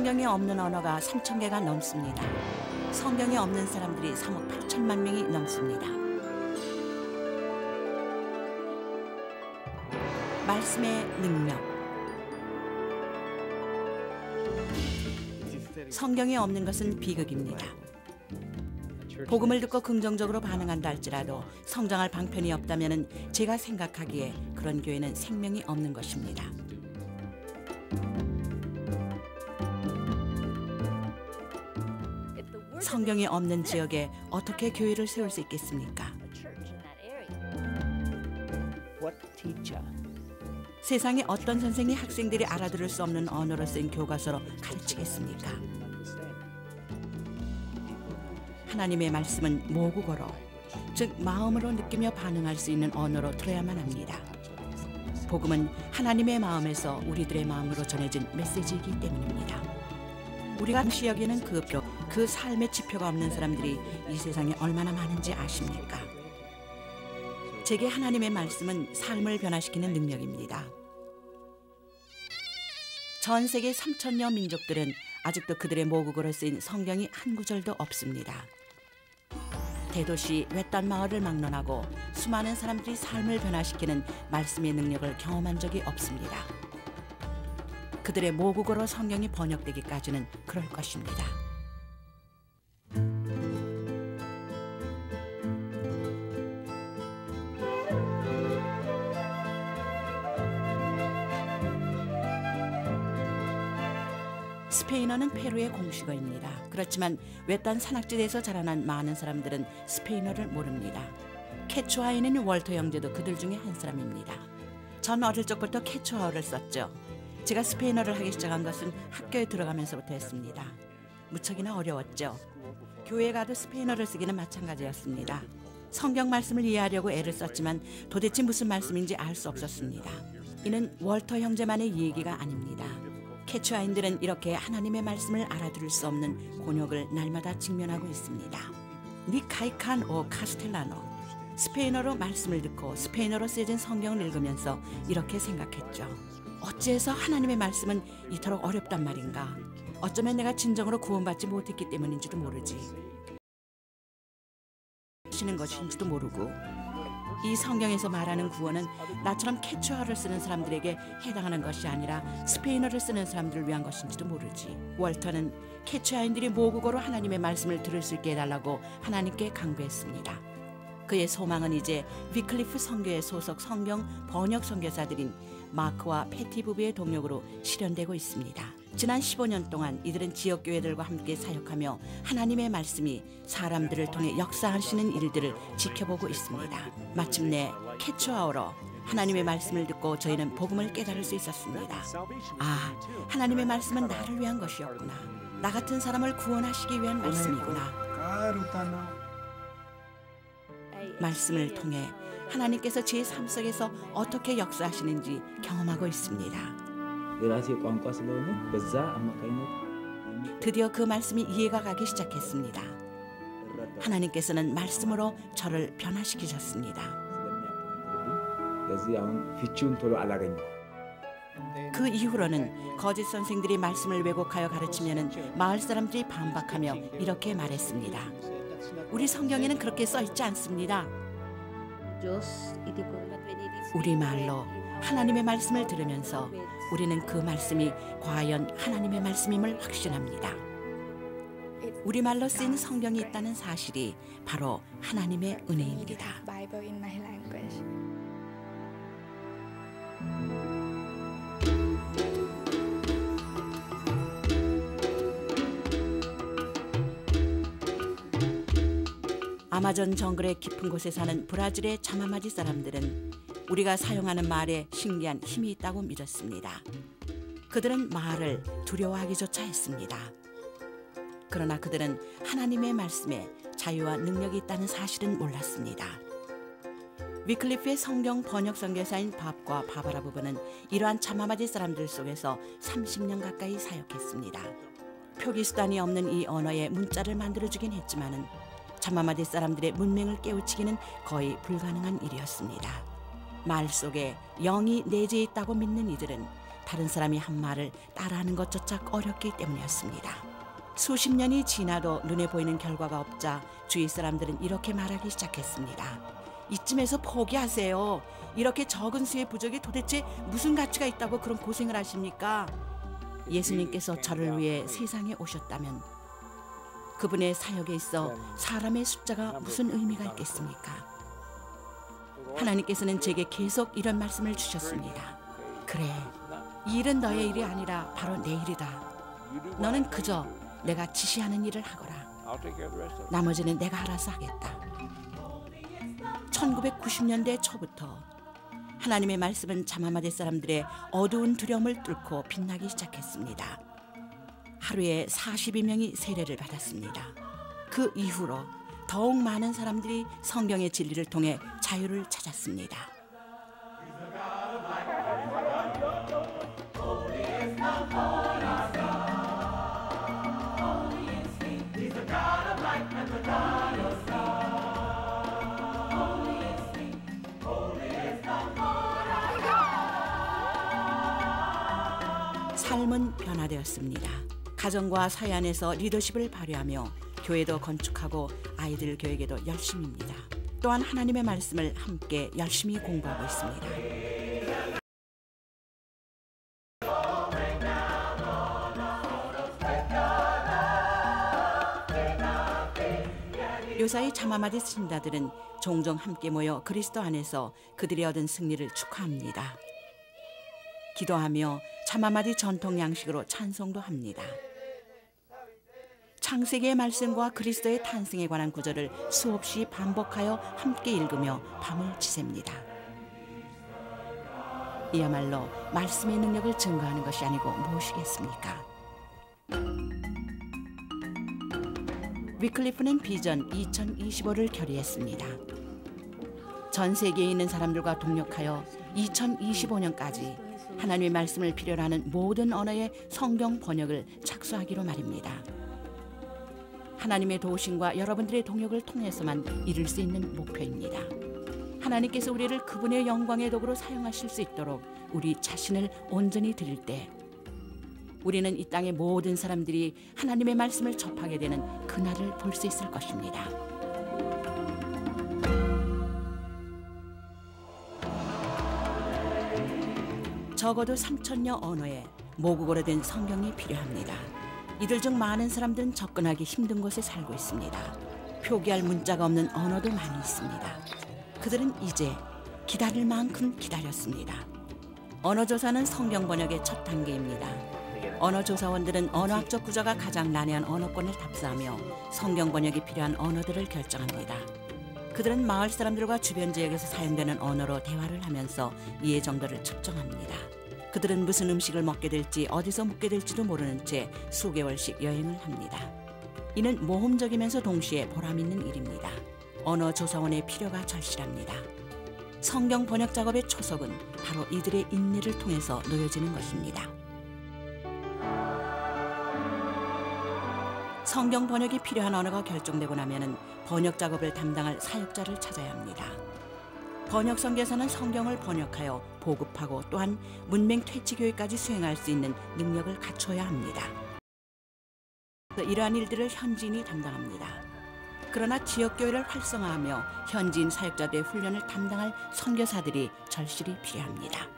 성경에 없는 언어가 3,000개가 넘습니다. 성경에 없는 사람들이 3억 8천만 명이 넘습니다. 말씀의 능력. 성경에 없는 것은 비극입니다. 복음을 듣고 긍정적으로 반응한다 할지라도 성장할 방편이 없다면 제가 생각하기에 그런 교회는 생명이 없는 것입니다. 성경이 없는 지역에 어떻게 교회를 세울 수 있겠습니까? 세상에 어떤 선생이 학생들이 알아들을 수 없는 언어로 쓴 교과서로 가르치겠습니까? 하나님의 말씀은 모국어로, 즉 마음으로 느끼며 반응할 수 있는 언어로 들어야만 합니다. 복음은 하나님의 마음에서 우리들의 마음으로 전해진 메시지이기 때문입니다. 우리가 당시 여기는 그 삶의 지표가 없는 사람들이 이 세상에 얼마나 많은지 아십니까? 제게 하나님의 말씀은 삶을 변화시키는 능력입니다. 전 세계 3천여 민족들은 아직도 그들의 모국어로 쓰인 성경이 한 구절도 없습니다. 대도시 외딴 마을을 막론하고 수많은 사람들이 삶을 변화시키는 말씀의 능력을 경험한 적이 없습니다. 그들의 모국어로 성경이 번역되기까지는 그럴 것입니다. 스페인어는 페루의 공식어입니다. 그렇지만 외딴 산악지대에서 자라난 많은 사람들은 스페인어를 모릅니다. 케추아인인 월터 형제도 그들 중에 한 사람입니다. 전 어릴 적부터 케추아어를 썼죠. 제가 스페인어를 하기 시작한 것은 학교에 들어가면서부터였습니다. 무척이나 어려웠죠. 교회에 가도 스페인어를 쓰기는 마찬가지였습니다. 성경 말씀을 이해하려고 애를 썼지만 도대체 무슨 말씀인지 알 수 없었습니다. 이는 월터 형제만의 얘기가 아닙니다. 케추아인들은 이렇게 하나님의 말씀을 알아들을 수 없는 곤욕을 날마다 직면하고 있습니다. 니카이칸 오 카스텔라노. 스페인어로 말씀을 듣고 스페인어로 쓰여진 성경을 읽으면서 이렇게 생각했죠. 어찌해서 하나님의 말씀은 이토록 어렵단 말인가? 어쩌면 내가 진정으로 구원받지 못했기 때문인지도 모르지. 하시는 것인지도 모르고 이 성경에서 말하는 구원은 나처럼 케추아어를 쓰는 사람들에게 해당하는 것이 아니라 스페인어를 쓰는 사람들을 위한 것인지도 모르지. 월터는 케추아인들이 모국어로 하나님의 말씀을 들을 수 있게 해달라고 하나님께 강구했습니다. 그의 소망은 이제 위클리프 선교회 소속 성경 번역 선교사들인 마크와 패티 부부의 동력으로 실현되고 있습니다. 지난 15년 동안 이들은 지역교회들과 함께 사역하며 하나님의 말씀이 사람들을 통해 역사하시는 일들을 지켜보고 있습니다. 마침내 케추아어로 하나님의 말씀을 듣고 저희는 복음을 깨달을 수 있었습니다. 아, 하나님의 말씀은 나를 위한 것이었구나. 나 같은 사람을 구원하시기 위한 말씀이구나. 말씀을 통해 하나님께서 제 삶 속에서 어떻게 역사하시는지 경험하고 있습니다. 드디어 그 말씀이 이해가 가기 시작했습니다. 하나님께서는 말씀으로 저를 변화시키셨습니다. 그 이후로는 거짓 선생들이 말씀을 왜곡하여 가르치면 마을 사람들이 반박하며 이렇게 말했습니다. 우리 성경에는 그렇게 써 있지 않습니다. 우리말로 하나님의 말씀을 들으면서 우리는 그 말씀이 과연 하나님의 말씀임을 확신합니다. 우리말로 쓰인 성경이 있다는 사실이 바로 하나님의 은혜입니다. 아마존 정글의 깊은 곳에 사는 브라질의 자마마지 사람들은 우리가 사용하는 말에 신기한 힘이 있다고 믿었습니다. 그들은 말을 두려워하기조차 했습니다. 그러나 그들은 하나님의 말씀에 자유와 능력이 있다는 사실은 몰랐습니다. 위클리프의 성경 번역 선교사인 밥과 바바라 부부는 이러한 자마마지 사람들 속에서 30년 가까이 사역했습니다. 표기수단이 없는 이 언어에 문자를 만들어주긴 했지만은 자마마지 사람들의 문맹을 깨우치기는 거의 불가능한 일이었습니다. 말 속에 영이 내재해 있다고 믿는 이들은 다른 사람이 한 말을 따라하는 것조차 어렵기 때문이었습니다. 수십 년이 지나도 눈에 보이는 결과가 없자 주위 사람들은 이렇게 말하기 시작했습니다. 이쯤에서 포기하세요. 이렇게 적은 수의 부족이 도대체 무슨 가치가 있다고 그런 고생을 하십니까? 예수님께서 저를 위해 세상에 오셨다면 그분의 사역에 있어 사람의 숫자가 무슨 의미가 있겠습니까? 하나님께서는 제게 계속 이런 말씀을 주셨습니다. 그래, 이 일은 너의 일이 아니라 바로 내 일이다. 너는 그저 내가 지시하는 일을 하거라. 나머지는 내가 알아서 하겠다. 1990년대 초부터 하나님의 말씀은 자마마대 사람들의 어두운 두려움을 뚫고 빛나기 시작했습니다. 하루에 42명이 세례를 받았습니다. 그 이후로 더욱 많은 사람들이 성경의 진리를 통해 자유를 찾았습니다. 삶은 변화되었습니다. 가정과 사회 안에서 리더십을 발휘하며 교회도 건축하고 아이들 교육에도 열심입니다. 또한 하나님의 말씀을 함께 열심히 공부하고 있습니다. 요사이 자마마대 신자들은 종종 함께 모여 그리스도 안에서 그들이 얻은 승리를 축하합니다. 기도하며 자마마대 전통 양식으로 찬송도 합니다. 창세기의 말씀과 그리스도의 탄생에 관한 구절을 수없이 반복하여 함께 읽으며 밤을 지새웁니다. 이야말로 말씀의 능력을 증거하는 것이 아니고 무엇이겠습니까? 위클리프는 비전 2025를 결의했습니다. 전 세계에 있는 사람들과 동력하여 2025년까지 하나님의 말씀을 필요로 하는 모든 언어의 성경 번역을 착수하기로 말입니다. 하나님의 도우심과 여러분들의 동역을 통해서만 이룰 수 있는 목표입니다. 하나님께서 우리를 그분의 영광의 도구로 사용하실 수 있도록 우리 자신을 온전히 드릴 때 우리는 이 땅의 모든 사람들이 하나님의 말씀을 접하게 되는 그날을 볼 수 있을 것입니다. 적어도 3,000여 언어의 모국어로 된 성경이 필요합니다. 이들 중 많은 사람들은 접근하기 힘든 곳에 살고 있습니다. 표기할 문자가 없는 언어도 많이 있습니다. 그들은 이제 기다릴 만큼 기다렸습니다. 언어조사는 성경 번역의 첫 단계입니다. 언어조사원들은 언어학적 구조가 가장 난해한 언어권을 답사하며 성경 번역이 필요한 언어들을 결정합니다. 그들은 마을 사람들과 주변 지역에서 사용되는 언어로 대화를 하면서 이해 정도를 측정합니다. 그들은 무슨 음식을 먹게 될지 어디서 묵게 될지도 모르는 채 수개월씩 여행을 합니다. 이는 모험적이면서 동시에 보람 있는 일입니다. 언어조사원의 필요가 절실합니다. 성경 번역 작업의 초석은 바로 이들의 인내를 통해서 놓여지는 것입니다. 성경 번역이 필요한 언어가 결정되고 나면은 번역 작업을 담당할 사역자를 찾아야 합니다. 번역 선교사는 성경을 번역하여 보급하고 또한 문맹 퇴치 교육까지 수행할 수 있는 능력을 갖춰야 합니다. 이러한 일들을 현지인이 담당합니다. 그러나 지역교회를 활성화하며 현지인 사역자들의 훈련을 담당할 선교사들이 절실히 필요합니다.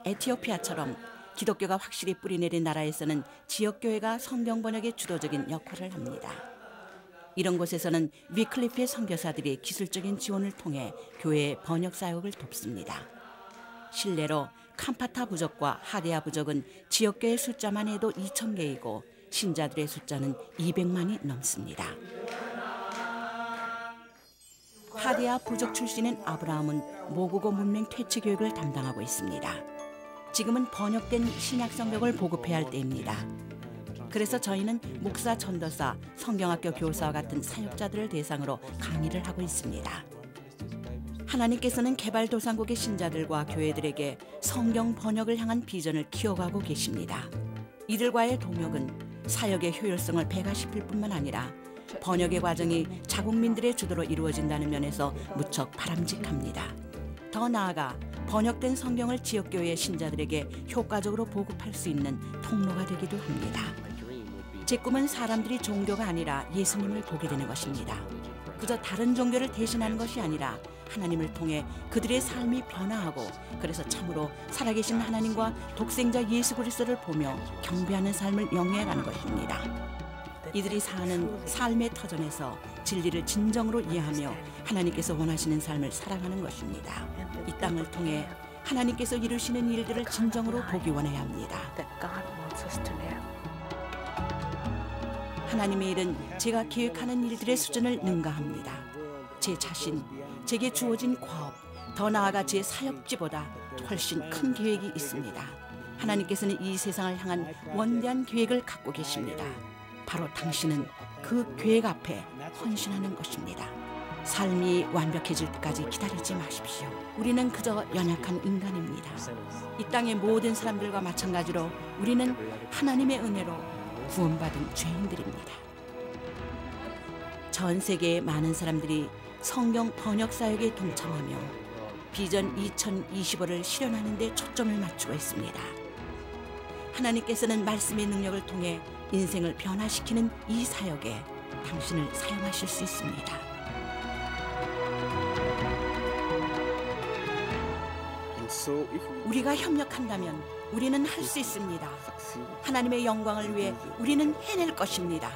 에티오피아처럼 기독교가 확실히 뿌리내린 나라에서는 지역교회가 성경 번역의 주도적인 역할을 합니다. 이런 곳에서는 위클리프의 선교사들이 기술적인 지원을 통해 교회의 번역 사역을 돕습니다. 실례로 캄파타 부족과 하데아 부족은 지역교회 숫자만 해도 2,000개이고 신자들의 숫자는 200만이 넘습니다. 하데아 부족 출신인 아브라함은 모국어 문맹 퇴치 교육을 담당하고 있습니다. 지금은 번역된 신약 성경을 보급해야 할 때입니다. 그래서 저희는 목사, 전도사, 성경학교 교사와 같은 사역자들을 대상으로 강의를 하고 있습니다. 하나님께서는 개발도상국의 신자들과 교회들에게 성경 번역을 향한 비전을 키워가고 계십니다. 이들과의 동역은 사역의 효율성을 배가시킬 뿐만 아니라 번역의 과정이 자국민들의 주도로 이루어진다는 면에서 무척 바람직합니다. 더 나아가 번역된 성경을 지역교회 신자들에게 효과적으로 보급할 수 있는 통로가 되기도 합니다. 제 꿈은 사람들이 종교가 아니라 예수님을 보게 되는 것입니다. 그저 다른 종교를 대신하는 것이 아니라 하나님을 통해 그들의 삶이 변화하고 그래서 참으로 살아계신 하나님과 독생자 예수 그리스도를 보며 경배하는 삶을 영위해가는 것입니다. 이들이 사는 삶의 터전에서 진리를 진정으로 이해하며 하나님께서 원하시는 삶을 살아가는 것입니다. 이 땅을 통해 하나님께서 이루시는 일들을 진정으로 보기 원해야 합니다. 하나님의 일은 제가 계획하는 일들의 수준을 능가합니다. 제 자신, 제게 주어진 과업, 더 나아가 제 사역지보다 훨씬 큰 계획이 있습니다. 하나님께서는 이 세상을 향한 원대한 계획을 갖고 계십니다. 바로 당신은 그 계획 앞에 헌신하는 것입니다. 삶이 완벽해질 때까지 기다리지 마십시오. 우리는 그저 연약한 인간입니다. 이 땅의 모든 사람들과 마찬가지로 우리는 하나님의 은혜로 구원받은 죄인들입니다. 전 세계의 많은 사람들이 성경 번역 사역에 동참하며 비전 2025를 실현하는 데 초점을 맞추고 있습니다. 하나님께서는 말씀의 능력을 통해 인생을 변화시키는 이 사역에 당신을 사용하실 수 있습니다. 우리가 협력한다면 우리는 할 수 있습니다. 하나님의 영광을 위해 우리는 해낼 것입니다.